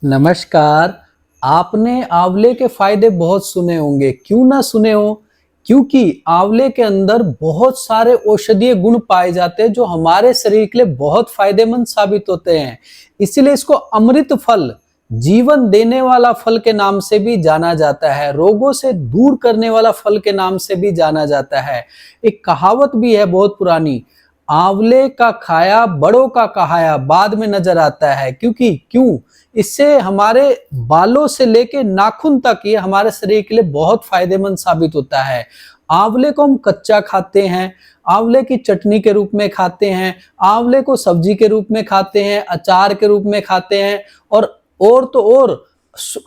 नमस्कार। आपने आंवले के फायदे बहुत सुने होंगे, क्यों ना सुने हो? क्योंकि आंवले के अंदर बहुत सारे औषधीय गुण पाए जाते हैं जो हमारे शरीर के लिए बहुत फायदेमंद साबित होते हैं। इसीलिए इसको अमृत फल, जीवन देने वाला फल के नाम से भी जाना जाता है, रोगों से दूर करने वाला फल के नाम से भी जाना जाता है। एक कहावत भी है बहुत पुरानी, आंवले का खाया बड़ों का कहाया बाद में नजर आता है। क्यों इससे हमारे बालों से लेके नाखून तक ये हमारे शरीर के लिए बहुत फायदेमंद साबित होता है। आंवले को हम कच्चा खाते हैं, आंवले की चटनी के रूप में खाते हैं, आंवले को सब्जी के रूप में खाते हैं, अचार के रूप में खाते हैं और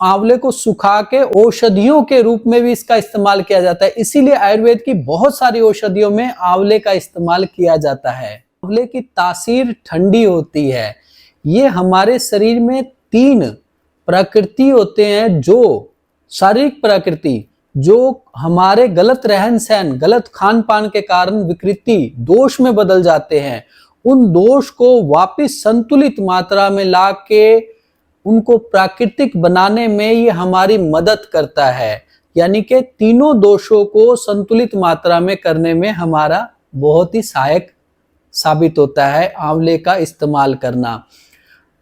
आंवले को सुखा के औषधियों के रूप में भी इसका इस्तेमाल किया जाता है। इसीलिए आयुर्वेद की बहुत सारी औषधियों में आंवले का इस्तेमाल किया जाता है। आंवले की तासीर ठंडी होती है। ये हमारे शरीर में 3 प्रकृति होते हैं, जो शारीरिक प्रकृति जो हमारे गलत रहन सहन, गलत खान पान के कारण विकृति दोष में बदल जाते हैं, उन दोष को वापस संतुलित मात्रा में ला के उनको प्राकृतिक बनाने में ये हमारी मदद करता है। यानी कि तीनों दोषों को संतुलित मात्रा में करने में हमारा बहुत ही सहायक साबित होता है आंवले का इस्तेमाल करना।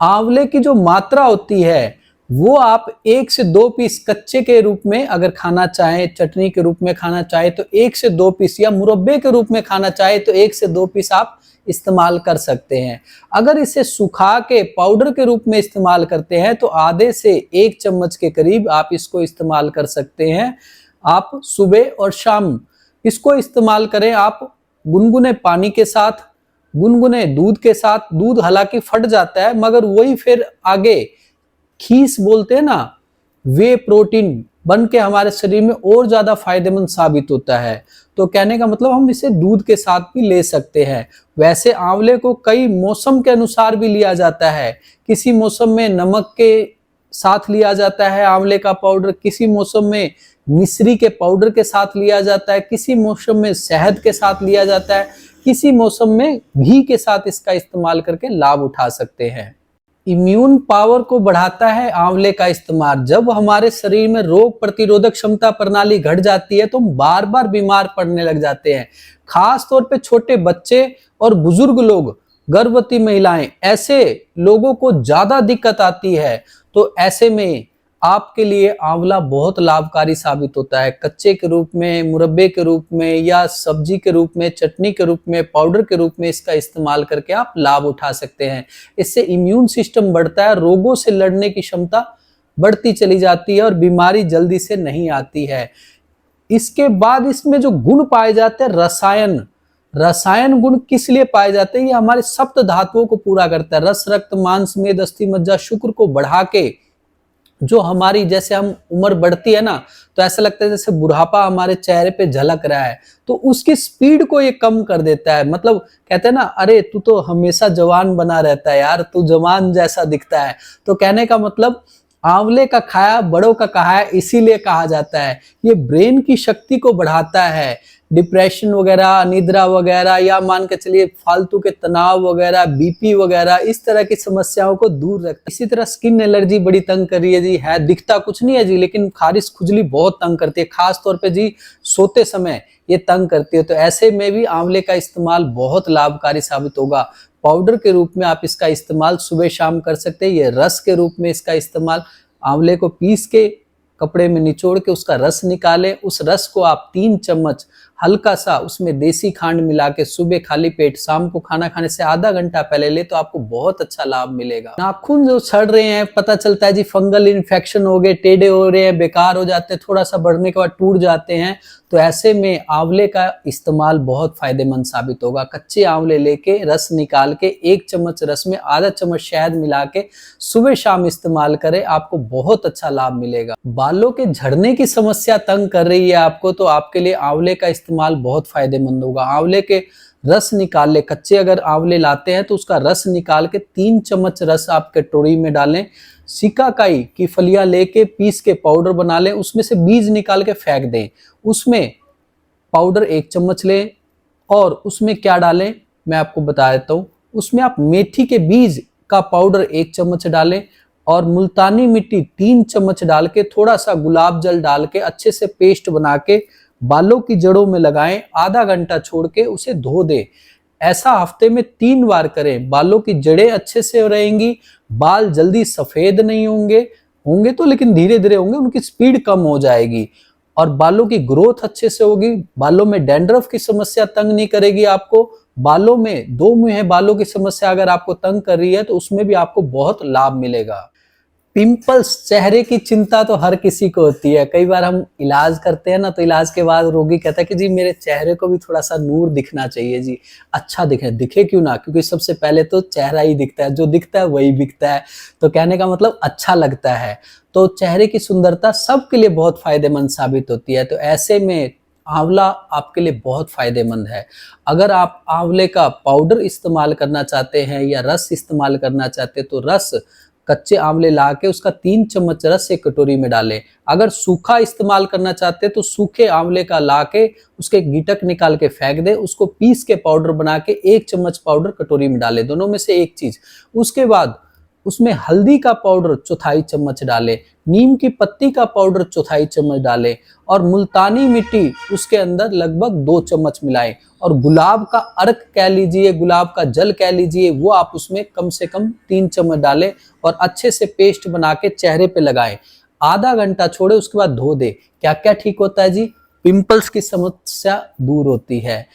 आंवले की जो मात्रा होती है वो आप 1 से 2 पीस कच्चे के रूप में अगर खाना चाहें, चटनी के रूप में खाना चाहे तो 1 से 2 पीस, या मुरब्बे के रूप में खाना चाहे तो 1 से 2 पीस आप इस्तेमाल कर सकते हैं। अगर इसे सुखा के पाउडर के रूप में इस्तेमाल करते हैं तो आधे से 1 चम्मच के करीब आप इसको इस्तेमाल कर सकते हैं। आप सुबह और शाम इसको इस्तेमाल करें, आप गुनगुने पानी के साथ, गुनगुने दूध के साथ। दूध हालांकि फट जाता है मगर वही फिर आगे खीस बोलते हैं ना, वे प्रोटीन बन के हमारे शरीर में और ज्यादा फायदेमंद साबित होता है। तो कहने का मतलब हम इसे दूध के साथ भी ले सकते हैं। वैसे आंवले को कई मौसम के अनुसार भी लिया जाता है। किसी मौसम में नमक के साथ लिया जाता है आंवले का पाउडर, किसी मौसम में मिश्री के पाउडर के साथ लिया जाता है, किसी मौसम में शहद के साथ लिया जाता है, किसी मौसम में घी के साथ इसका इस्तेमाल करके लाभ उठा सकते हैं। इम्यून पावर को बढ़ाता है आंवले का इस्तेमाल। जब हमारे शरीर में रोग प्रतिरोधक क्षमता प्रणाली घट जाती है तो हम बार बार बीमार पड़ने लग जाते हैं। खास तौर पे छोटे बच्चे और बुजुर्ग लोग, गर्भवती महिलाएं, ऐसे लोगों को ज्यादा दिक्कत आती है। तो ऐसे में आपके लिए आंवला बहुत लाभकारी साबित होता है। कच्चे के रूप में, मुरब्बे के रूप में, या सब्जी के रूप में, चटनी के रूप में, पाउडर के रूप में इसका इस्तेमाल करके आप लाभ उठा सकते हैं। इससे इम्यून सिस्टम बढ़ता है, रोगों से लड़ने की क्षमता बढ़ती चली जाती है और बीमारी जल्दी से नहीं आती है। इसके बाद इसमें जो गुण पाए जाते हैं, रसायन गुण किस लिए पाए जाते हैं? ये हमारे सप्त धातुओं को पूरा करता है। रस, रक्त, मांस, मेद, अस्थि, मज्जा, शुक्र को बढ़ा के, जो हमारी, जैसे हम उम्र बढ़ती है ना तो ऐसा लगता है जैसे बुढ़ापा हमारे चेहरे पे झलक रहा है, तो उसकी स्पीड को ये कम कर देता है। मतलब कहते हैं ना, अरे तू तो हमेशा जवान बना रहता है यार, तू जवान जैसा दिखता है। तो कहने का मतलब आंवले का खाया बड़ों का कहाया इसीलिए कहा जाता है। ये ब्रेन की शक्ति को बढ़ाता है। डिप्रेशन वगैरह, अनिद्रा वगैरह, या मान के चलिए फालतू के तनाव वगैरह, बीपी वगैरह, इस तरह की समस्याओं को दूर रखता है। इसी तरह स्किन एलर्जी बड़ी तंग कर रही है जी, है दिखता कुछ नहीं है जी, लेकिन खारिश खुजली बहुत तंग करती है, खास तौर पे जी सोते समय ये तंग करती है। तो ऐसे में भी आंवले का इस्तेमाल बहुत लाभकारी साबित होगा। पाउडर के रूप में आप इसका इस्तेमाल सुबह शाम कर सकते हैं। ये रस के रूप में इसका इस्तेमाल, आंवले को पीस के कपड़े में निचोड़ के उसका रस निकालें, उस रस को आप 3 चम्मच हल्का सा उसमें देसी खांड मिला के सुबह खाली पेट, शाम को खाना खाने से आधा घंटा पहले ले, तो आपको बहुत अच्छा लाभ मिलेगा। नाखून जो सड़ रहे हैं, पता चलता है जी फंगल इन्फेक्शन हो गए, टेढ़े हो रहे हैं, बेकार हो जाते हैं, थोड़ा सा बढ़ने के बाद टूट जाते हैं, तो ऐसे में आंवले का इस्तेमाल बहुत फायदेमंद साबित होगा। कच्चे आंवले लेके रस निकाल के 1 चम्मच रस में आधा चम्मच शहद मिला के सुबह शाम इस्तेमाल करें, आपको बहुत अच्छा लाभ मिलेगा। बालों के झड़ने की समस्या तंग कर रही है आपको, तो आपके लिए आंवले का इस्तेमाल बहुत फायदेमंद होगा। आंवले के रस निकाल ले, कच्चे अगर आंवले लाते हैं तो उसका रस निकाल के 3 चम्मच रस आप कटोरी में डालें। सिकाकाई की फलियां लेके पीस के पाउडर बना लें, उसमें से बीज निकाल के फेंक दें। उसमें पाउडर 1 चम्मच लें और उसमें क्या डालें मैं आपको बता देता हूँ। उसमें आप मेथी के बीज का पाउडर 1 चम्मच डालें और मुल्तानी मिट्टी 3 चम्मच डाल के, थोड़ा सा गुलाब जल डाल के अच्छे से पेस्ट बना के बालों की जड़ों में लगाएं। आधा घंटा छोड़ के उसे धो दें। ऐसा हफ्ते में 3 बार करें। बालों की जड़ें अच्छे से रहेंगी, बाल जल्दी सफेद नहीं होंगे, होंगे तो लेकिन धीरे धीरे होंगे, उनकी स्पीड कम हो जाएगी और बालों की ग्रोथ अच्छे से होगी। बालों में डैंड्रफ की समस्या तंग नहीं करेगी आपको। बालों में दो मुंहे बालों की समस्या अगर आपको तंग कर रही है तो उसमें भी आपको बहुत लाभ मिलेगा। पिंपल्स, चेहरे की चिंता तो हर किसी को होती है। कई बार हम इलाज करते हैं ना, तो इलाज के बाद रोगी कहता है कि जी मेरे चेहरे को भी थोड़ा सा नूर दिखना चाहिए जी, अच्छा दिखे। दिखे क्यों ना, क्योंकि सबसे पहले तो चेहरा ही दिखता है, जो दिखता है वही बिकता है। तो कहने का मतलब अच्छा लगता है। तो चेहरे की सुंदरता सबके लिए बहुत फायदेमंद साबित होती है। तो ऐसे में आंवला आपके लिए बहुत फायदेमंद है। अगर आप आंवले का पाउडर इस्तेमाल करना चाहते हैं या रस इस्तेमाल करना चाहते हैं तो रस, कच्चे आंवले ला के उसका 3 चम्मच रस एक कटोरी में डालें। अगर सूखा इस्तेमाल करना चाहते हैं तो सूखे आंवले का ला के उसके गिटक निकाल के फेंक दें, उसको पीस के पाउडर बना के 1 चम्मच पाउडर कटोरी में डालें, दोनों में से एक चीज। उसके बाद उसमें हल्दी का पाउडर चौथाई चम्मच डालें, नीम की पत्ती का पाउडर चौथाई चम्मच डालें और मुल्तानी मिट्टी उसके अंदर लगभग 2 चम्मच मिलाएं और गुलाब का अर्क कह लीजिए, गुलाब का जल कह लीजिए, वो आप उसमें कम से कम 3 चम्मच डालें और अच्छे से पेस्ट बना के चेहरे पे लगाएं। आधा घंटा छोड़े, उसके बाद धो दे। क्या क्या ठीक होता है जी? पिंपल्स की समस्या दूर होती है,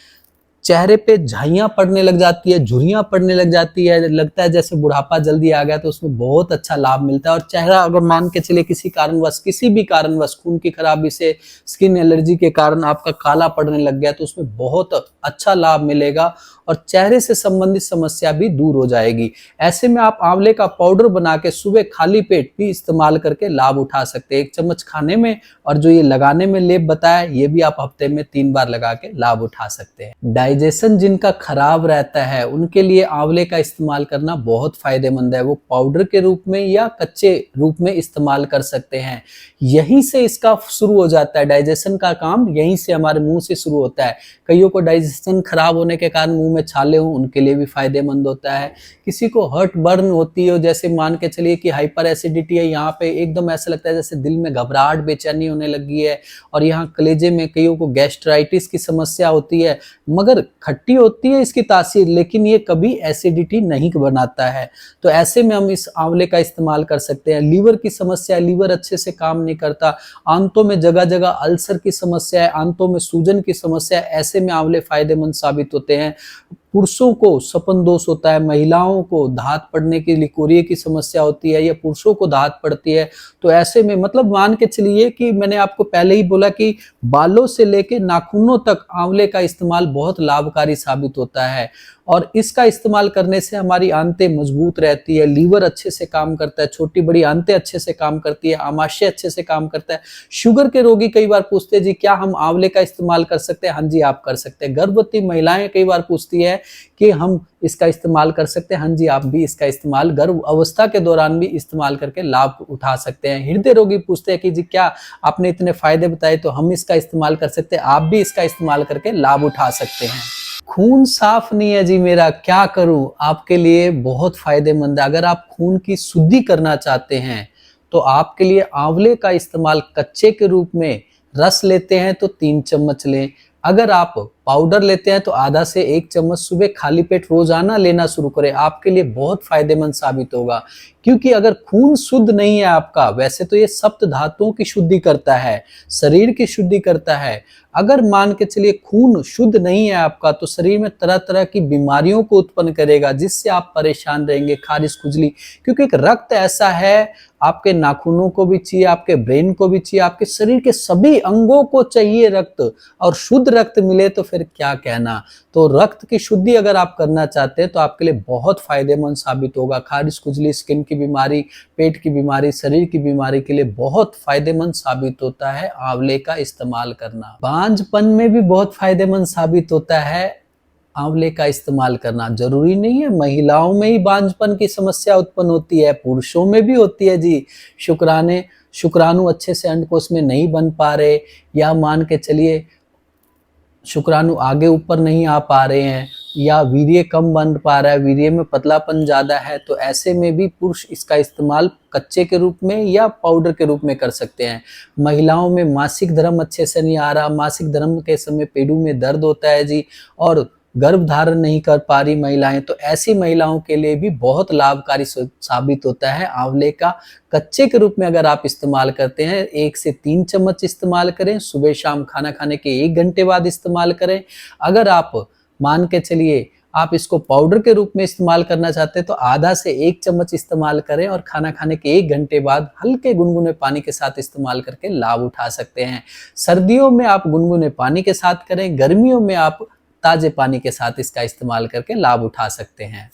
चेहरे पे झाइयां पड़ने लग जाती है, झुर्रियां पड़ने लग जाती है, लगता है जैसे बुढ़ापा जल्दी आ गया, तो उसमें बहुत अच्छा लाभ मिलता है। और चेहरा अगर मान के चले किसी भी कारणवश खून की खराबी से, स्किन एलर्जी के कारण आपका काला पड़ने लग गया, तो उसमें बहुत अच्छा लाभ मिलेगा और चेहरे से संबंधित समस्या भी दूर हो जाएगी। ऐसे में आप आंवले का पाउडर बना के सुबह खाली पेट भी इस्तेमाल करके लाभ उठा सकते हैं। 1 चम्मच खाने में और जो ये लगाने में लेप बताया, ये भी आप हफ्ते में 3 बार लगा के लाभ उठा सकते हैं। डाइजेशन जिनका खराब रहता है उनके लिए आंवले का इस्तेमाल करना बहुत फायदेमंद है। वो पाउडर के रूप में या कच्चे रूप में इस्तेमाल कर सकते हैं। यहीं से इसका शुरू हो जाता है, डाइजेशन का काम यहीं से हमारे मुंह से शुरू होता है। कईयों को डाइजेशन खराब होने के कारण मुंह में छाले हो, उनके लिए भी फायदेमंद होता है। किसी को हर्ट बर्न होती हो, जैसे मान के चलिए कि हाइपर एसिडिटी है, यहाँ पे एकदम ऐसा लगता है जैसे दिल में घबराहट, बेचैनी होने लगी है, और यहाँ कलेजे में कईयों को गैस्ट्राइटिस की समस्या होती है। मगर खट्टी होती है इसकी तासीर, लेकिन ये कभी एसिडिटी नहीं बनाता है। तो ऐसे में हम इस आंवले का इस्तेमाल कर सकते हैं। लीवर की समस्या, लीवर अच्छे से काम नहीं करता, आंतों में जगह जगह अल्सर की समस्या है, आंतों में सूजन की समस्या है, ऐसे में आंवले फायदेमंद साबित होते हैं। पुरुषों को सपन दोष होता है, महिलाओं को धात पड़ने की, लिकोरिए की समस्या होती है, या पुरुषों को धात पड़ती है, तो ऐसे में मतलब मान के चलिए कि मैंने आपको पहले ही बोला कि बालों से लेके नाखूनों तक आंवले का इस्तेमाल बहुत लाभकारी साबित होता है। और इसका इस्तेमाल करने से हमारी आंतें मजबूत रहती है, लीवर अच्छे से काम करता है, छोटी बड़ी आंतें अच्छे से काम करती है, आमाशय अच्छे से काम करता है। शुगर के रोगी कई बार पूछते हैं जी क्या हम आंवले का इस्तेमाल कर सकते हैं? हाँ जी, आप कर सकते हैं। गर्भवती महिलाएं कई बार पूछती है कि हम इसका इस्तेमाल कर सकते हैं। हाँ जी, आप भी इसका इस्तेमाल गर्भ अवस्था के दौरान भी इस्तेमाल करके लाभ उठा सकते हैं। हृदय रोगी पूछते हैं कि जी क्या आपने इतने फायदे बताए, तो हम इसका इस्तेमाल कर सकते हैं। आप भी इसका इस्तेमाल करके लाभ उठा सकते हैं। खून साफ नहीं है जी मेरा, क्या करूं? आपके लिए बहुत फायदेमंद है। अगर आप खून की शुद्धि करना चाहते हैं तो आपके लिए आंवले का इस्तेमाल कच्चे के रूप में, रस लेते हैं तो 3 चम्मच लें। अगर आप पाउडर लेते हैं तो आधा से 1 चम्मच सुबह खाली पेट रोजाना लेना शुरू करें, आपके लिए बहुत फायदेमंद साबित होगा। क्योंकि अगर खून शुद्ध नहीं है आपका, वैसे तो ये सप्त धातुओं की शुद्धि करता है, शरीर की शुद्धि करता है, अगर मान के चलिए खून शुद्ध नहीं है आपका, तो शरीर में तरह तरह की बीमारियों को उत्पन्न करेगा, जिससे आप परेशान रहेंगे, खारिश, खुजली। क्योंकि एक रक्त ऐसा है, आपके नाखूनों को भी चाहिए, आपके ब्रेन को भी चाहिए, आपके शरीर के सभी अंगों को चाहिए रक्त, और शुद्ध रक्त मिले तो फिर क्या कहना। तो रक्त की शुद्धि अगर आप करना चाहते हैं तो आपके लिए बहुत फायदेमंद साबित होगा। खारिश, खुजली, स्किन की बीमारी, पेट की बीमारी, शरीर की बीमारी के लिए बहुत फायदेमंद साबित होता है आंवले का इस्तेमाल करना। बांझपन में भी बहुत फायदेमंद साबित होता है आंवले का इस्तेमाल करना। जरूरी नहीं है महिलाओं में ही बांझपन की समस्या उत्पन्न होती है, पुरुषों में भी होती है जी। शुक्राणु अच्छे से अंडकोश में नहीं बन पा रहे, या मान के चलिए शुक्राणु आगे ऊपर नहीं आ पा रहे हैं, या वीर्य कम बन पा रहा है, वीर्य में पतलापन ज़्यादा है, तो ऐसे में भी पुरुष इसका इस्तेमाल कच्चे के रूप में या पाउडर के रूप में कर सकते हैं। महिलाओं में मासिक धर्म अच्छे से नहीं आ रहा, मासिक धर्म के समय पेडू में दर्द होता है जी, और गर्भ धारण नहीं कर पा रही महिलाएं, तो ऐसी महिलाओं के लिए भी बहुत लाभकारी साबित होता है आंवले का। कच्चे के रूप में अगर आप इस्तेमाल करते हैं, 1 से 3 चम्मच इस्तेमाल करें, सुबह शाम खाना खाने के 1 घंटे बाद इस्तेमाल करें। अगर आप मान के चलिए आप इसको पाउडर के रूप में इस्तेमाल करना चाहते हैं तो आधा से 1 चम्मच इस्तेमाल करें और खाना खाने के 1 घंटे बाद हल्के गुनगुने पानी के साथ इस्तेमाल करके लाभ उठा सकते हैं। सर्दियों में आप गुनगुने पानी के साथ करें, गर्मियों में आप ताजे पानी के साथ इसका इस्तेमाल करके लाभ उठा सकते हैं।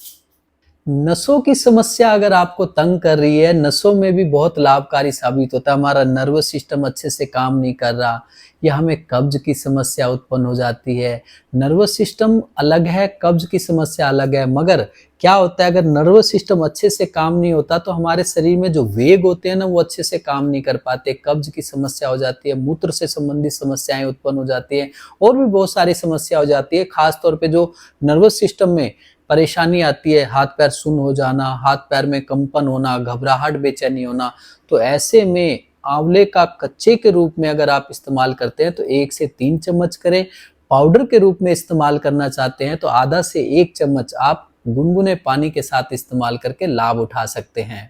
नसों की समस्या अगर आपको तंग कर रही है, नसों में भी बहुत लाभकारी साबित होता है। हमारा नर्वस सिस्टम अच्छे से काम नहीं कर रहा या हमें कब्ज की समस्या उत्पन्न हो जाती है। नर्वस सिस्टम अलग है, कब्ज की समस्या अलग है, मगर क्या होता है अगर नर्वस सिस्टम अच्छे से काम नहीं होता तो हमारे शरीर में जो वेग होते हैं ना वो अच्छे से काम नहीं कर पाते, कब्ज की समस्या हो जाती है, मूत्र से संबंधित समस्याएं उत्पन्न हो जाती है और भी बहुत सारी समस्या हो जाती है। खास तौर पे जो नर्वस सिस्टम में परेशानी आती है, हाथ पैर सुन्न हो जाना, हाथ पैर में कंपन होना, घबराहट, बेचैनी होना, तो ऐसे में आंवले का कच्चे के रूप में अगर आप इस्तेमाल करते हैं तो 1 से 3 चम्मच करें। पाउडर के रूप में इस्तेमाल करना चाहते हैं तो आधा से 1 चम्मच आप गुनगुने पानी के साथ इस्तेमाल करके लाभ उठा सकते हैं।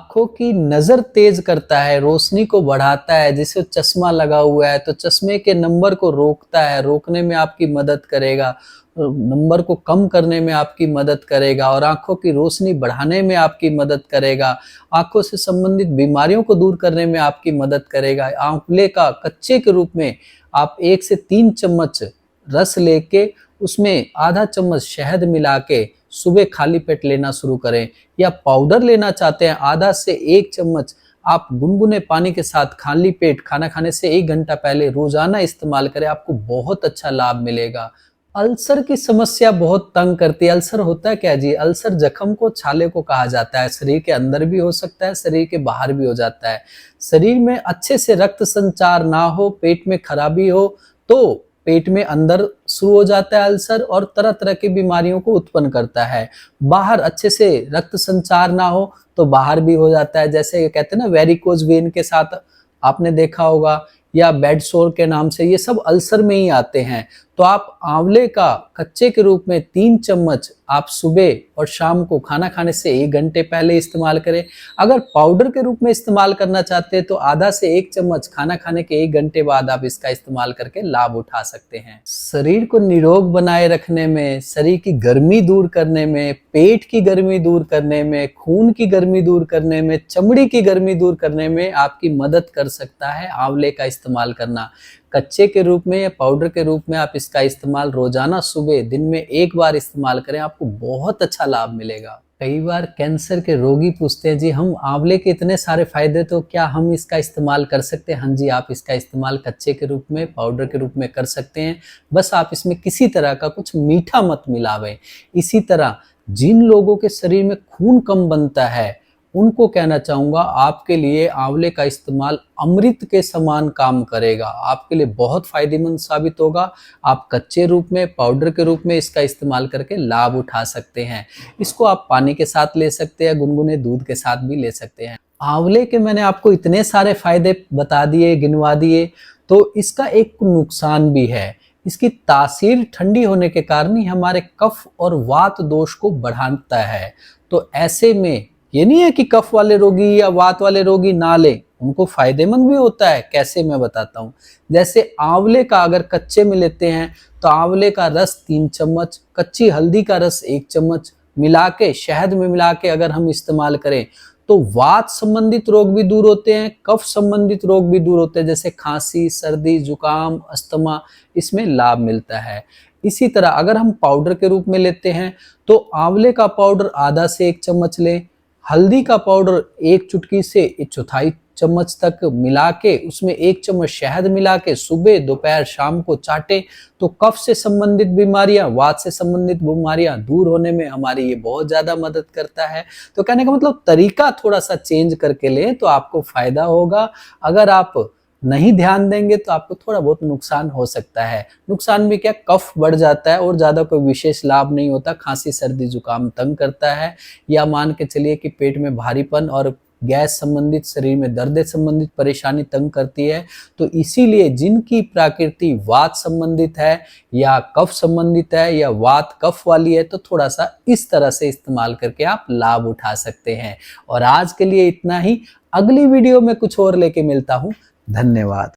आंखों की नजर तेज करता है, रोशनी को बढ़ाता है। जैसे चश्मा लगा हुआ है तो चश्मे के नंबर को रोकता है, रोकने में आपकी मदद करेगा, नंबर को कम करने में आपकी मदद करेगा और आंखों की रोशनी बढ़ाने में आपकी मदद करेगा, आंखों से संबंधित बीमारियों को दूर करने में आपकी मदद करेगा। आंवले का कच्चे के रूप में आप 1 से 3 चम्मच रस लेके उसमें आधा चम्मच शहद मिला के सुबह खाली पेट लेना शुरू करें, या पाउडर लेना चाहते हैं आधा से 1 चम्मच आप गुनगुने पानी के साथ खाली पेट खाना खाने से 1 घंटा पहले रोजाना इस्तेमाल करें, आपको बहुत अच्छा लाभ मिलेगा। अल्सर की समस्या बहुत तंग करती है। अल्सर होता है क्या जी? अल्सर जख्म को, छाले को कहा जाता है। शरीर के अंदर भी हो सकता है, शरीर के बाहर भी हो जाता है। शरीर में अच्छे से रक्त संचार ना हो, पेट में खराबी हो तो पेट में अंदर शुरू हो जाता है अल्सर और तरह तरह की बीमारियों को उत्पन्न करता है। बाहर अच्छे से रक्त संचार ना हो तो बाहर भी हो जाता है। जैसे कहते हैं ना वेरिकोज वेन के साथ आपने देखा होगा, या बेड सोर के नाम से, ये सब अल्सर में ही आते हैं। तो आप आंवले का कच्चे के रूप में 3 चम्मच आप सुबह और शाम को खाना खाने से 1 घंटे पहले इस्तेमाल करें। अगर पाउडर के रूप में इस्तेमाल करना चाहते हैं तो आधा से 1 चम्मच खाना खाने के 1 घंटे बाद आप इसका इस्तेमाल करके लाभ उठा सकते हैं। शरीर को निरोग बनाए रखने में, शरीर की गर्मी दूर करने में, पेट की गर्मी दूर करने में, खून की गर्मी दूर करने में, चमड़ी की गर्मी दूर करने में आपकी मदद कर सकता है आंवले का इस्तेमाल करना। कच्चे के रूप में या पाउडर के रूप में आप इसका इस्तेमाल रोजाना सुबह दिन में 1 बार इस्तेमाल करें, आपको बहुत अच्छा लाभ मिलेगा। कई बार कैंसर के रोगी पूछते हैं जी हम आंवले के इतने सारे फायदे, तो क्या हम इसका इस्तेमाल कर सकते हैं? हाँ जी, आप इसका इस्तेमाल कच्चे के रूप में, पाउडर के रूप में कर सकते हैं। बस आप इसमें किसी तरह का कुछ मीठा मत मिलावें। इसी तरह जिन लोगों के शरीर में खून कम बनता है उनको कहना चाहूंगा आपके लिए आंवले का इस्तेमाल अमृत के समान काम करेगा, आपके लिए बहुत फायदेमंद साबित होगा। आप कच्चे रूप में, पाउडर के रूप में इसका इस्तेमाल करके लाभ उठा सकते हैं। इसको आप पानी के साथ ले सकते हैं, गुनगुने दूध के साथ भी ले सकते हैं। आंवले के मैंने आपको इतने सारे फायदे बता दिए, गिनवा दिए, तो इसका एक नुकसान भी है। इसकी तासीर ठंडी होने के कारण ही हमारे कफ और वात दोष को बढ़ाता है। तो ऐसे में ये नहीं है कि कफ वाले रोगी या वात वाले रोगी ना लें, उनको फायदेमंद भी होता है। कैसे, मैं बताता हूँ। जैसे आंवले का अगर कच्चे में लेते हैं तो आंवले का रस 3 चम्मच, कच्ची हल्दी का रस 1 चम्मच मिला के, शहद में मिला के अगर हम इस्तेमाल करें तो वात संबंधित रोग भी दूर होते हैं, कफ संबंधित रोग भी दूर होते हैं, जैसे खांसी, सर्दी, जुकाम, अस्थमा, इसमें लाभ मिलता है। इसी तरह अगर हम पाउडर के रूप में लेते हैं तो आंवले का पाउडर आधा से 1 चम्मच लें, हल्दी का पाउडर 1 चुटकी से 1/4 चम्मच तक मिला के उसमें 1 चम्मच शहद मिला के सुबह, दोपहर, शाम को चाटें तो कफ से संबंधित बीमारियां, वात से संबंधित बीमारियां दूर होने में हमारी ये बहुत ज्यादा मदद करता है। तो कहने का मतलब तरीका थोड़ा सा चेंज करके लें तो आपको फायदा होगा। अगर आप नहीं ध्यान देंगे तो आपको थोड़ा बहुत नुकसान हो सकता है। नुकसान भी क्या, कफ बढ़ जाता है और ज़्यादा कोई विशेष लाभ नहीं होता। खांसी सर्दी जुकाम तंग करता है, या मान के चलिए कि पेट में भारीपन और गैस संबंधित, शरीर में दर्द संबंधित परेशानी तंग करती है। तो इसीलिए जिनकी प्रकृति वात संबंधित है या कफ संबंधित है या वात कफ वाली है, तो थोड़ा सा इस तरह से इस्तेमाल करके आप लाभ उठा सकते हैं। और आज के लिए इतना ही। अगली वीडियो में कुछ और लेके मिलता हूँ। धन्यवाद।